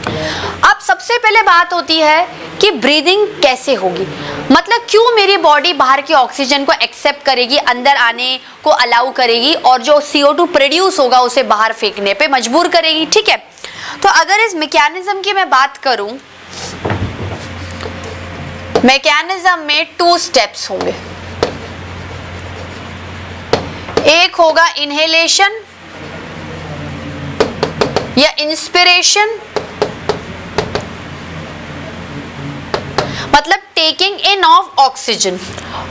अब सबसे पहले बात होती है कि ब्रीदिंग कैसे होगी, मतलब क्यों मेरी बॉडी बाहर की ऑक्सीजन को एक्सेप्ट करेगी, अंदर आने को अलाउ करेगी और जो CO2 प्रोड्यूस होगा उसे बाहर फेंकने पे मजबूर करेगी। ठीक है, तो अगर इस मैकेनिज्म की मैं बात करूं, मैकेनिज्म में 2 स्टेप्स होंगे। एक होगा इनहेलेशन या इंस्पिरेशन, मतलब टेकिंग इन ऑफ ऑक्सीजन,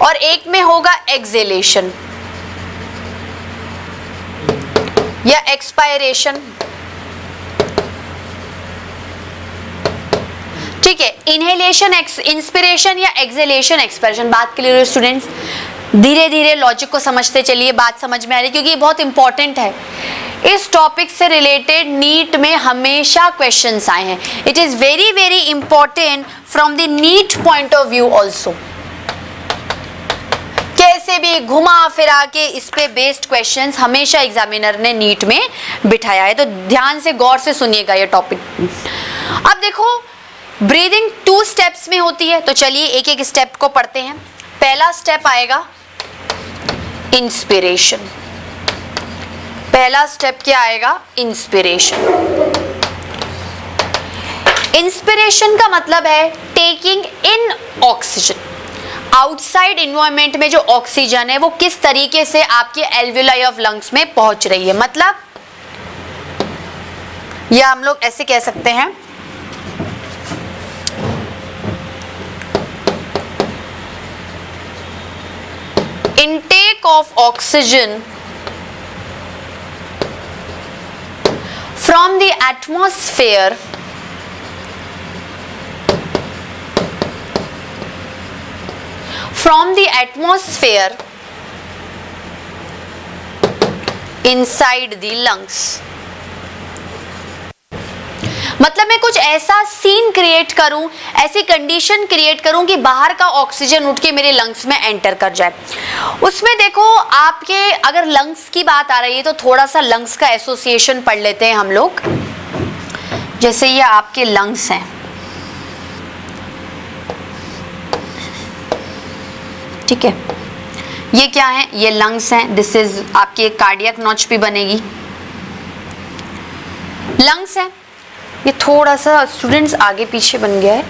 और एक में होगा एक्सहेलेशन या एक्सपायरेशन। ठीक है, इनहेलेशन, इंस्पिरेशन या एक्सहेलेशन, एक्सपायरेशन। बात क्लियर है स्टूडेंट्स? धीरे धीरे लॉजिक को समझते चलिए, बात समझ में आ रही है, क्योंकि ये बहुत इंपॉर्टेंट है। इस टॉपिक से रिलेटेड नीट में हमेशा क्वेश्चंस आए हैं। It is very very important from the NEET point of view also. कैसे भी घुमा फिरा के इस पे बेस्ड क्वेश्चंस हमेशा एग्जामिनर ने नीट में बिठाया है, तो ध्यान से गौर से सुनिएगा ये टॉपिक। अब देखो, ब्रीदिंग 2 स्टेप्स में होती है, तो चलिए एक एक स्टेप को पढ़ते हैं। पहला स्टेप आएगा इंस्पिरेशन। पहला स्टेप क्या आएगा? इंस्पिरेशन। इंस्पिरेशन का मतलब है taking in oxygen. Outside environment में जो ऑक्सीजन है वो किस तरीके से आपके एल्वियोलाई ऑफ लंग्स में पहुंच रही है, मतलब या हम लोग ऐसे कह सकते हैं, intake of oxygen from the atmosphere inside the lungs। मतलब मैं कुछ ऐसा सीन क्रिएट करूं, ऐसी कंडीशन क्रिएट करूं कि बाहर का ऑक्सीजन उठ के मेरे लंग्स में एंटर कर जाए। उसमें देखो, आपके अगर लंग्स की बात आ रही है तो थोड़ा सा लंग्स का एसोसिएशन पढ़ लेते हैं हम लोग। जैसे ये आपके लंग्स हैं, ठीक है, ये क्या है? ये लंग्स हैं। दिस इज आपकी कार्डियक नॉच भी बनेगी, लंग्स हैं। ये थोड़ा सा स्टूडेंट्स आगे पीछे बन गया है,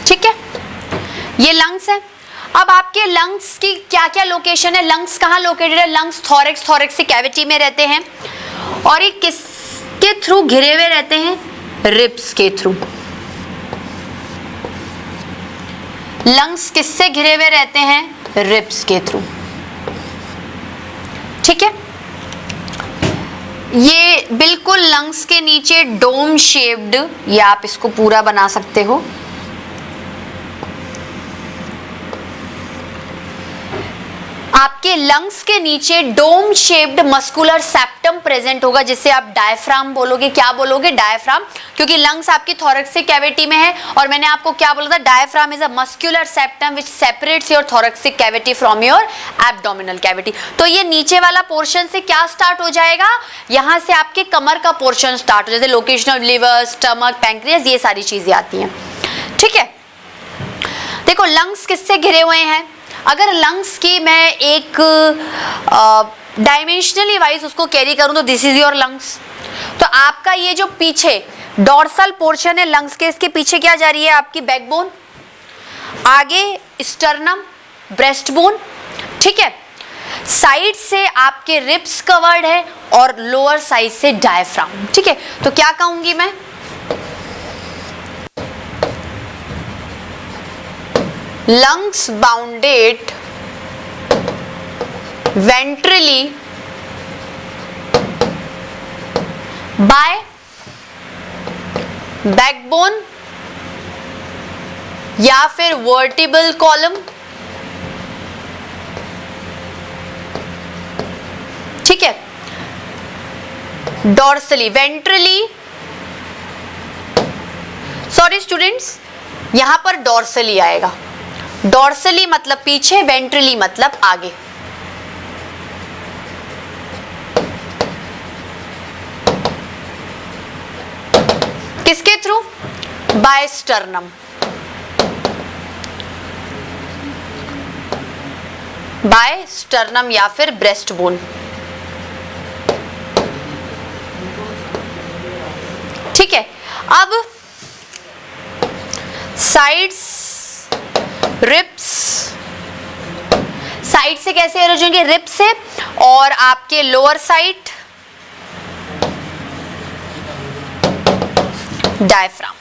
ठीक है, ये लंग्स है। अब आपके लंग्स की क्या क्या लोकेशन है? लंग्स कहाँ लोकेटेड है? लंग्स थोरैक्स, थोरैक्सिक कैविटी में रहते हैं, और ये किसके थ्रू घिरे हुए रहते हैं? रिब्स के थ्रू। लंग्स किससे घिरे हुए रहते हैं? रिब्स के थ्रू, ठीक है। ये बिल्कुल लंग्स के नीचे डोम शेप्ड, या आप इसको पूरा बना सकते हो। आपके लंग्स के नीचे dome shaped muscular septum present होगा, जिसे आप डायफ्राम बोलोगे। क्या बोलोगे? डायफ्राम, क्योंकि लंग्स आपकी थोरैक्सिक कैविटी में है, और मैंने आपको क्या बोला था? Diaphragm is a muscular septum which separates your thoracic cavity from your abdominal cavity. तो ये नीचे वाला पोर्शन से क्या स्टार्ट हो जाएगा? यहां से आपके कमर का पोर्शन स्टार्ट हो, जैसे location of liver, stomach, pancreas, ये सारी चीजें आती हैं, ठीक है। देखो, लंग्स किससे घिरे हुए हैं? अगर लंग्स की मैं एक डायमेंशनली वाइज उसको कैरी करूं तो दिस इज योर लंग्स। तो आपका ये जो पीछे डॉर्सल पोर्शन है लंग्स के, इसके पीछे क्या जा रही है? आपकी बैकबोन, आगे स्टर्नम, ब्रेस्ट बोन, ठीक है। साइड से आपके रिब्स कवर्ड है और लोअर साइड से डायफ्राम, ठीक है। तो क्या कहूंगी मैं? lungs bounded ventrally by backbone या फिर vertebral column, ठीक है। डॉर्सली, वेंट्रली, सॉरी स्टूडेंट्स, यहां पर डॉर्सली आएगा। डॉर्सली मतलब पीछे, वेंट्रली मतलब आगे। Through? By sternum, by sternum या फिर ब्रेस्ट बोन। ठीक है, अब साइड्स, रिब्स, साइड से कैसे अरेंज होंगे? रिब से, और आपके लोअर साइड डायफ्राम।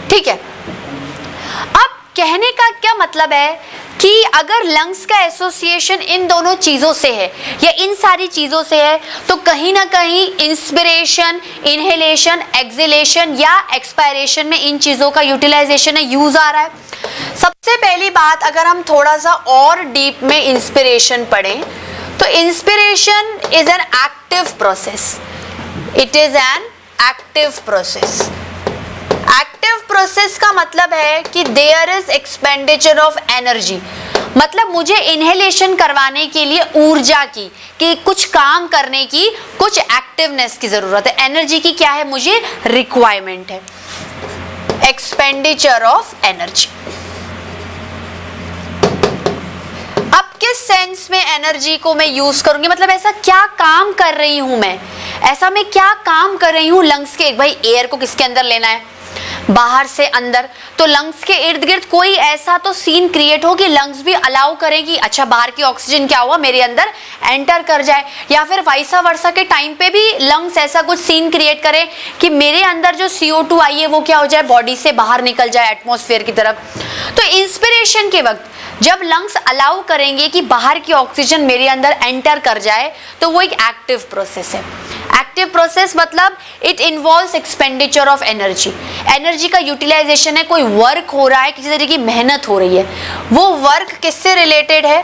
ठीक है, अब कहने का क्या मतलब है कि अगर लंग्स का एसोसिएशन इन दोनों चीजों से है या इन सारी चीजों से है, तो कहीं ना कहीं इंस्पिरेशन, इनहेलेशन, एक्सहेलेशन या एक्सपायरेशन में इन चीजों का यूटिलाइजेशन है, यूज आ रहा है। सबसे पहली बात, अगर हम थोड़ा सा और डीप में इंस्पिरेशन पढ़ें, तो inspiration is an active process. It is an active process. Active process का मतलब है कि there is expenditure of energy, मतलब मुझे इनहेलेशन करवाने के लिए ऊर्जा की, कि कुछ काम करने की, कुछ एक्टिवनेस की जरूरत है। एनर्जी की क्या है? मुझे रिक्वायरमेंट है, एक्सपेंडिचर ऑफ एनर्जी। अब किस सेंस में एनर्जी को मैं यूज करूंगी, मतलब ऐसा क्या काम कर रही हूं मैं, ऐसा मैं क्या काम कर रही हूं लंग्स के? भाई एयर को किसके अंदर लेना है? बाहर से अंदर। तो लंग्स के इर्द गिर्द कोई ऐसा तो सीन क्रिएट हो कि लंग्स भी अलाउ करें कि अच्छा बाहर की ऑक्सीजन क्या हुआ, मेरे अंदर एंटर कर जाए, या फिर वाइसा वर्सा के टाइम पे भी लंग्स ऐसा कुछ सीन क्रिएट करें कि मेरे अंदर जो CO2 आई है वो क्या हो जाए, बॉडी से बाहर निकल जाए एटमॉस्फेयर की तरफ। तो इंस्पिरेशन के वक्त जब लंग्स अलाउ करेंगे कि बाहर की ऑक्सीजन मेरे अंदर एंटर कर जाए, तो वो एक एक्टिव प्रोसेस है। एक्टिव प्रोसेस मतलब it involves expenditure of energy. Energy का यूटिलाइजेशन है, कोई वर्क हो रहा है, किसी तरह की मेहनत हो रही है। वो वर्क किससे रिलेटेड है?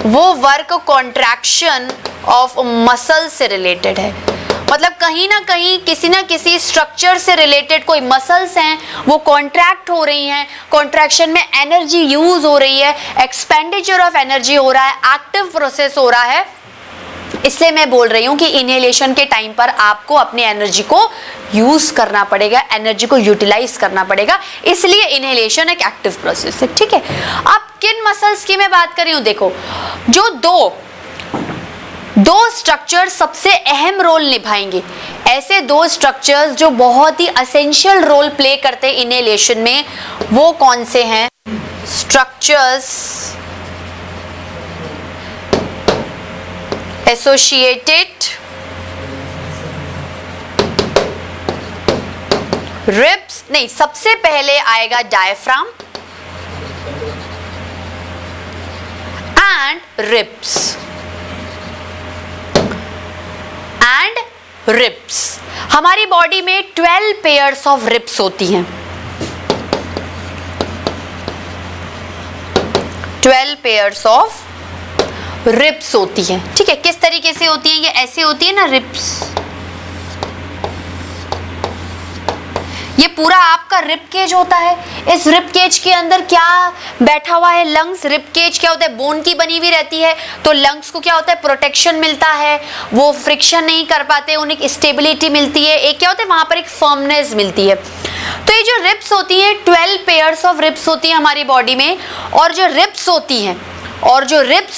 वो वर्क कॉन्ट्रैक्शन ऑफ मसल से रिलेटेड है, मतलब कहीं ना कहीं किसी ना किसी स्ट्रक्चर से रिलेटेड कोई मसल्स हैं, वो कॉन्ट्रैक्ट हो रही हैं, कॉन्ट्रैक्शन में एनर्जी यूज हो रही है, एक्सपेंडिचर ऑफ एनर्जी हो रहा है, एक्टिव प्रोसेस हो रहा है। इसलिए मैं बोल रही हूं कि इनहेलेशन के टाइम पर आपको अपनी एनर्जी को यूज करना पड़ेगा, एनर्जी को यूटिलाइज करना पड़ेगा, इसलिए इनहेलेशन एक एक्टिव प्रोसेस है। ठीक है, अब किन मसल्स की मैं बात कर रही हूं? देखो, जो दो स्ट्रक्चर सबसे अहम रोल निभाएंगे, ऐसे दो स्ट्रक्चर्स जो बहुत ही एसेंशियल रोल प्ले करते हैं इनहेलेशन में, वो कौन से हैं? स्ट्रक्चर्स एसोसिएटेड रिब्स, नहीं, सबसे पहले आएगा डायफ्राम एंड रिब्स, हमारी बॉडी में 12 पेयर्स ऑफ रिब्स होती हैं। 12 पेयर्स ऑफ रिब्स होती हैं। ठीक है, किस तरीके से होती है? ये ऐसे होती है ना रिब्स, ये पूरा आपका रिब केज होता है। इस रिब केज के अंदर क्या बैठा हुआ है? लंग्स। रिब केज क्या होता है? बोन की बनी हुई रहती है, तो लंग्स को क्या होता है? प्रोटेक्शन मिलता है, वो फ्रिक्शन नहीं कर पाते, उन्हें स्टेबिलिटी मिलती है, एक क्या होता है वहां पर एक फर्मनेस मिलती है। तो ये जो रिब्स होती हैं, 12 पेयर्स ऑफ रिब्स होती हैं हमारी बॉडी में, और जो रिब्स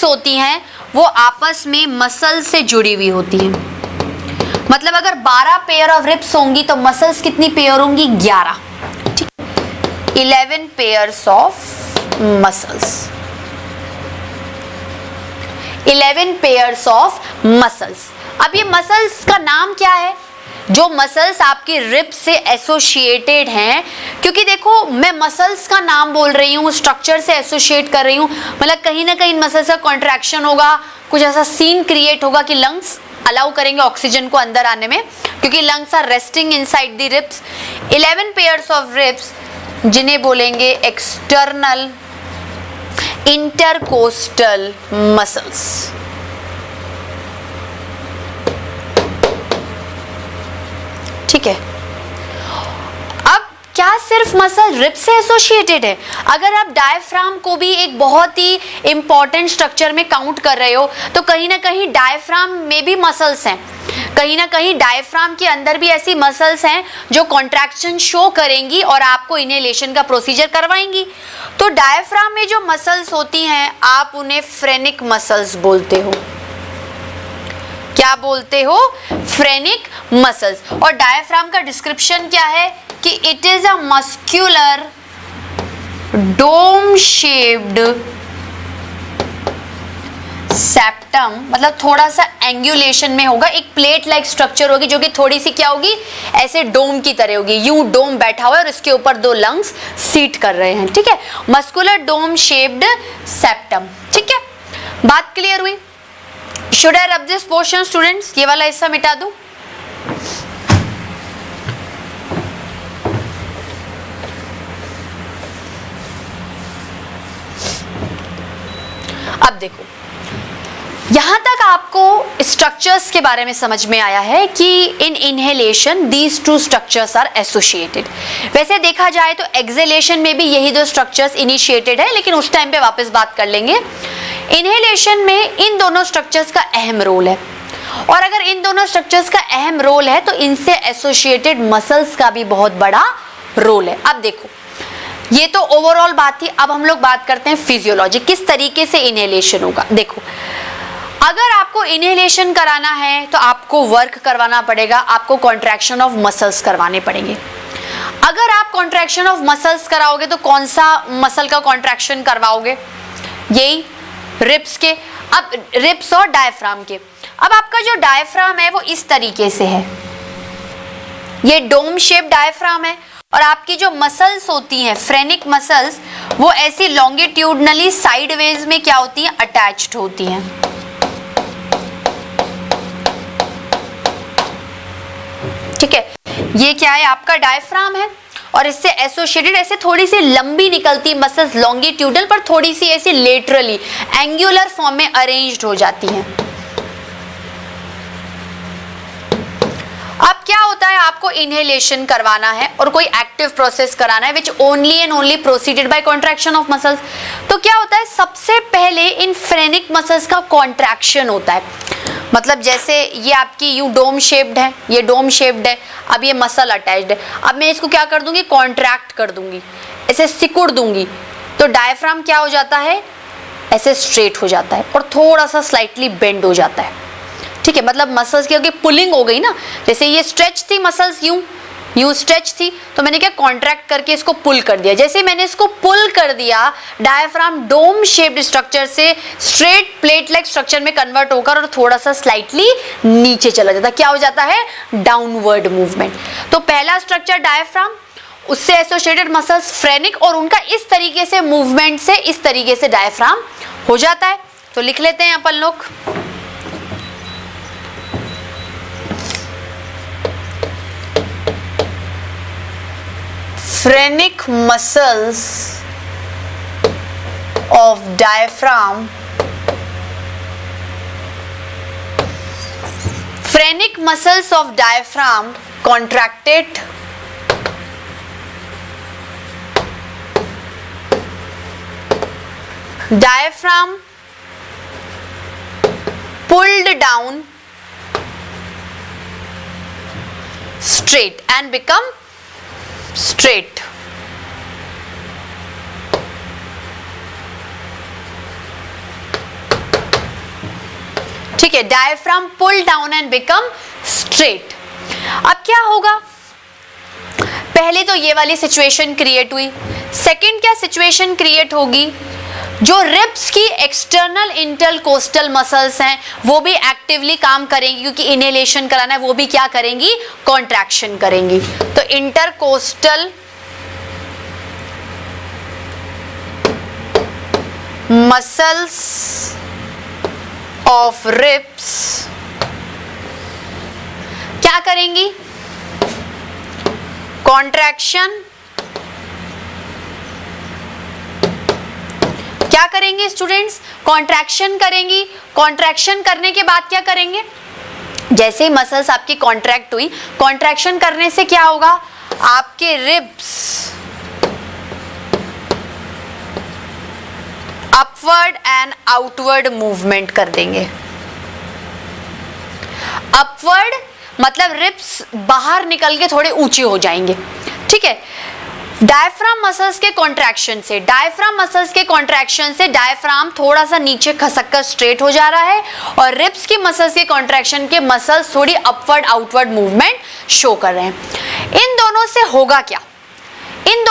होती हैं वो आपस में मसल से जुड़ी हुई होती हैं। मतलब अगर 12 पेयर ऑफ रिब्स होंगी तो मसल्स कितनी पेयर होंगी? 11। ठीक, 11 pairs of muscles, 11 pairs of muscles. अब ये मसल्स का नाम क्या है? जो मसल्स आपकी रिब से एसोसिएटेड हैं, क्योंकि देखो मैं मसल्स का नाम बोल रही हूँ, स्ट्रक्चर से एसोसिएट कर रही हूँ, मतलब कहीं ना कहीं मसल्स का कॉन्ट्रैक्शन होगा, कुछ ऐसा सीन क्रिएट होगा कि लंग्स अलाउ करेंगे ऑक्सीजन को अंदर आने में, क्योंकि lungs are resting inside the ribs. 11 pairs of ribs जिन्हें बोलेंगे एक्सटर्नल इंटरकोस्टल मसल्स। ठीक है, अब क्या सिर्फ मसल रिब से एसोसिएटेड है? अगर आप डायफ्राम को भी एक बहुत ही इंपॉर्टेंट स्ट्रक्चर में काउंट कर रहे हो, तो कहीं ना कहीं डायफ्राम में भी मसल्स हैं। कहीं ना कहीं डायफ्राम के अंदर भी ऐसी मसल्स हैं जो कॉन्ट्रैक्शन शो करेंगी और आपको इनहेलेशन का प्रोसीजर करवाएंगी। तो डायफ्राम में जो मसल्स होती हैं आप उन्हें फ्रेनिक मसल्स बोलते हो। क्या बोलते हो? Phrenic muscles. और डायफ्राम का डिस्क्रिप्शन क्या है कि it is a muscular dome shaped septum, मतलब थोड़ा सा एंगुलेशन में होगा, एक प्लेट लाइक स्ट्रक्चर होगी जो कि थोड़ी सी क्या होगी, ऐसे डोम की तरह होगी। यूं डोम बैठा हुआ है और इसके ऊपर दो लंग्स सीट कर रहे हैं, ठीक है, मस्कुलर डोम शेप्ड सेप्टम। ठीक है, बात क्लियर हुई? Should I rub this portion students? ये वाला हिस्सा मिटा दूं? अब देखो, यहां तक आपको स्ट्रक्चर्स के बारे में समझ में आया है कि in inhalation these two structures are associated. वैसे देखा जाए तो एक्सहेलेशन में भी यही दो स्ट्रक्चर्स इनिशिएटेड है, लेकिन उस टाइम पे वापस बात कर लेंगे। इनहेलेशन में इन दोनों स्ट्रक्चर्स का अहम रोल है, और अगर इन दोनों स्ट्रक्चर्स का अहम रोल है तो इनसे एसोसिएटेड मसल्स का भी बहुत बड़ा रोल है। अब देखो, ये तो ओवरऑल बात थी। अब हम लोग बात करते हैं फिजियोलॉजी, किस तरीके से इनहेलेशन होगा। देखो, अगर आपको इनहेलेशन कराना है तो आपको वर्क करवाना पड़ेगा, आपको कॉन्ट्रैक्शन ऑफ मसल्स करवाने पड़ेंगे। अगर आप कॉन्ट्रैक्शन ऑफ मसल्स कराओगे तो कौन सा मसल का कॉन्ट्रैक्शन करवाओगे? यही रिब्स के। अब रिब्स और डायफ्राम के। अब आपका जो डायफ्राम है वो इस तरीके से है, ये डोम शेप डायफ्राम है, और आपकी जो मसल्स होती हैं फ्रेनिक मसल्स, वो ऐसी लॉन्गिट्यूडनली साइडवेज में क्या होती हैं, अटैच्ड होती हैं। ठीक है, ये क्या है, आपका डायफ्राम है, और इससे एसोसिएटेड ऐसे थोड़ी सी लंबी निकलती मसल्स लॉन्गिट्यूडल पर थोड़ी सी ऐसी लेटरली एंगुलर फॉर्म में अरेंज्ड हो जाती हैं। अब क्या होता है, आपको इनहेलेशन करवाना है और कोई एक्टिव प्रोसेस कराना है which only and only proceeded by contraction of muscles. तो क्या होता है, सबसे पहले इन फ्रेनिक मसल्स का कॉन्ट्रैक्शन होता है। मतलब जैसे ये आपकी यू डोम शेप्ड है, ये डोम शेप्ड है, अब ये मसल अटैच्ड है, अब मैं इसको क्या कर दूंगी, कॉन्ट्रैक्ट कर दूंगी, ऐसे सिकुड़ दूंगी, तो डायफ्राम क्या हो जाता है, ऐसे स्ट्रेट हो जाता है और थोड़ा सा स्लाइटली बेंड हो जाता है। ठीक है, मतलब मसल्स की पुलिंग हो गई ना, जैसे ये स्ट्रेच थी मसल्स, यूं स्ट्रेच थी, तो मैंने क्या कॉन्ट्रैक्ट करके इसको पुल कर दिया। जैसे मैंने इसको पुल कर दिया, डायफ्राम डोम शेप्ड स्ट्रक्चर से स्ट्रेट प्लेट लाइक स्ट्रक्चर में कन्वर्ट होकर और थोड़ा सा स्लाइटली नीचे चला जाता है। क्या हो जाता है, डाउनवर्ड मूवमेंट। तो पहला स्ट्रक्चर डायफ्राम, उससे एसोसिएटेड मसल्स फ्रेनिक, और उनका इस तरीके से मूवमेंट से इस तरीके से डायफ्राम हो जाता है। तो लिख लेते हैं अपन लोग, phrenic muscles of diaphragm, phrenic muscles of diaphragm contracted diaphragm pulled down straight and become straight. ठीक है, diaphragm pull down and become straight. अब क्या होगा, पहले तो ये वाली सिचुएशन क्रिएट हुई। सेकंड क्या सिचुएशन क्रिएट होगी, जो रिब्स की एक्सटर्नल इंटरकोस्टल मसल्स हैं वो भी एक्टिवली काम करेंगी, क्योंकि इनहेलेशन कराना है, वो भी क्या करेंगी, कॉन्ट्रैक्शन करेंगी। तो इंटरकोस्टल मसल्स ऑफ रिब्स क्या करेंगी, कॉन्ट्रैक्शन। क्या करेंगे स्टूडेंट्स, कॉन्ट्रैक्शन करेंगी। कॉन्ट्रैक्शन करने के बाद क्या करेंगे, जैसे ही मसल्स आपकी कॉन्ट्रैक्ट हुई, कॉन्ट्रैक्शन करने से क्या होगा, आपके ribs upward and outward movement कर देंगे। अपवर्ड मतलब रिब्स बाहर निकल के थोड़े ऊंचे हो जाएंगे, ठीक है। डायफ्राम मसल्स के कॉन्ट्रैक्शन से, डायफ्राम थोड़ा सा नीचे खसक कर स्ट्रेट हो जा रहा है, और रिब्स की मसल्स के कॉन्ट्रैक्शन के मसल्स थोड़ी अपवर्ड आउटवर्ड मूवमेंट शो कर रहे हैं। इन दोनों से होगा क्या? इन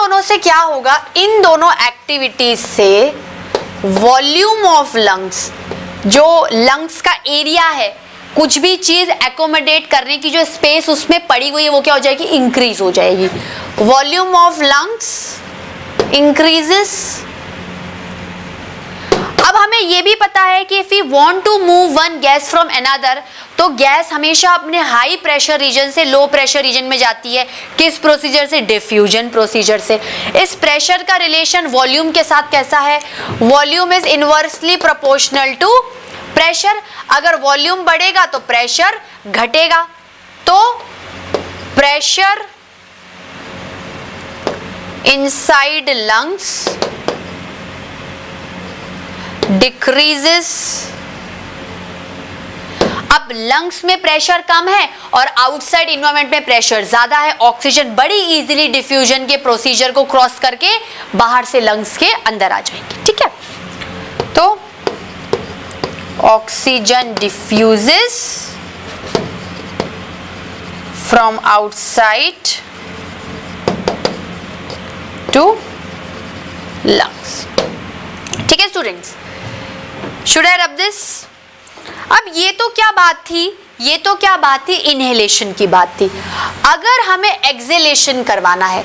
दोनों एक्टिविटीज से वॉल्यूम ऑफ लंग्स, जो लंग्स का एरिया है, कुछ भी चीज एकोमोडेट करने की जो स्पेस उसमें पड़ी हुई है, वो क्या हो जाएगी? इंक्रीज हो जाएगी। Volume of lungs increases. अब हमें यह भी पता है कि if we want to move one gas from another, तो गैस हमेशा अपने हाई प्रेशर रीजन से लो प्रेशर रीजन में जाती है। किस प्रोसीजर से? डिफ्यूजन प्रोसीजर से। इस प्रेशर का रिलेशन वॉल्यूम के साथ कैसा है? Volume is inversely proportional to pressure. अगर वॉल्यूम बढ़ेगा तो प्रेशर घटेगा, तो प्रेशर इनसाइड लंग्स डिक्रीजेस। अब लंग्स में प्रेशर कम है और आउटसाइड इन्वायरमेंट में प्रेशर ज्यादा है, ऑक्सीजन बड़ी इजीली डिफ्यूजन के प्रोसीजर को क्रॉस करके बाहर से लंग्स के अंदर आ जाएंगे, ठीक है। तो oxygen diffuses from outside to lungs, ठीक है students. Should I rub this? अब ये तो क्या बात थी? इनहेलेशन की बात थी। अगर हमें एक्सहेलेशन करवाना है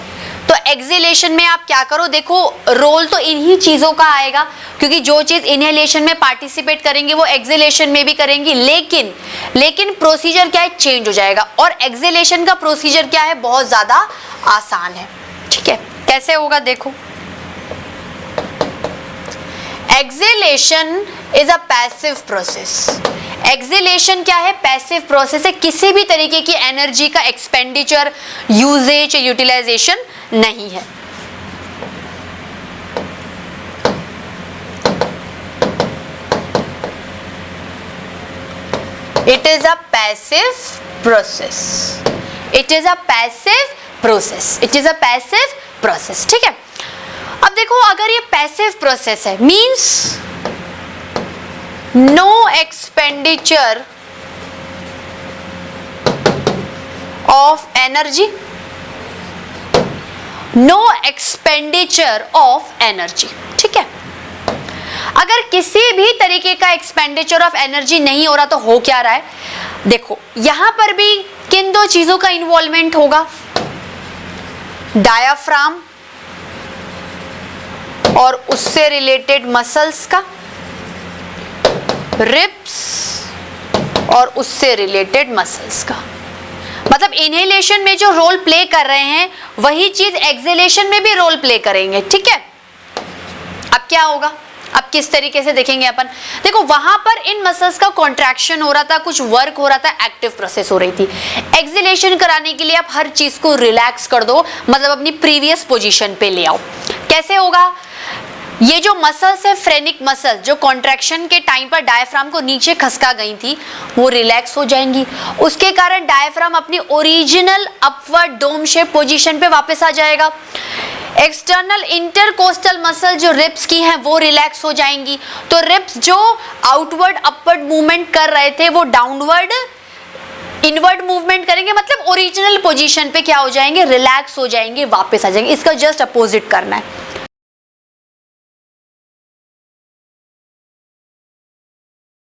तो एक्सहेलेशन में आप क्या करो? देखो, रोल तो इन्हीं चीजों का आएगा, क्योंकि जो चीज इनहेलेशन में पार्टिसिपेट करेंगे वो एक्सहेलेशन में भी करेंगी, लेकिन प्रोसीजर क्या है? चेंज हो जाएगा। और एक्सहेलेशन का प्रोसीजर क्या है? बहुत ज्यादा आसान है, ठीक है। कैसे होगा देखो। Exhalation is a passive process. Exhalation क्या है? पैसिव प्रोसेस है। किसी भी तरीके की एनर्जी का एक्सपेंडिचर, यूजेज, यूटिलाइजेशन नहीं है। It is a passive process. ठीक है। अब देखो, अगर ये पैसिव प्रोसेस है, means no expenditure of energy, ठीक है। अगर किसी भी तरीके का एक्सपेंडिचर ऑफ एनर्जी नहीं हो रहा तो हो क्या रहा है? देखो, यहां पर भी किन दो चीजों का इन्वॉल्वमेंट होगा? डायाफ्राम और उससे रिलेटेड मसल्स का, रिब्स और उससे रिलेटेड मसल्स का। मतलब इनहेलेशन में जो रोल प्ले कर रहे हैं वही चीज एक्सहेलेशन में भी रोल प्ले करेंगे, ठीक है। अब क्या होगा? अब किस तरीके से देखेंगे अपन? देखो, वहां पर इन मसल्स का कॉन्ट्रैक्शन हो रहा था, कुछ वर्क हो रहा था, एक्टिव प्रोसेस हो रही थी। एक्सहेलेशन कराने के लिए आप हर चीज को रिलैक्स कर दो, मतलब अपनी प्रीवियस पोजीशन पे ले आओ। कैसे होगा? ये जो मसल्स है, फ्रेनिक मसल, जो कॉन्ट्रैक्शन के टाइम पर डायफ्राम को नीचे खसका गई थी, वो रिलैक्स हो जाएंगी। उसके कारण डायफ्राम अपनी original upward dome shape position पे वापस आ जाएगा। एक्सटर्नल इंटरकोस्टल मसल जो रिब्स की हैं वो रिलैक्स हो जाएंगी। तो रिब्स जो आउटवर्ड अपवर्ड मूवमेंट कर रहे थे वो डाउनवर्ड इनवर्ड मूवमेंट करेंगे, मतलब ओरिजिनल पोजीशन पे क्या हो जाएंगे? रिलैक्स हो जाएंगे, वापस आ जाएंगे। इसका जस्ट अपोजिट करना है।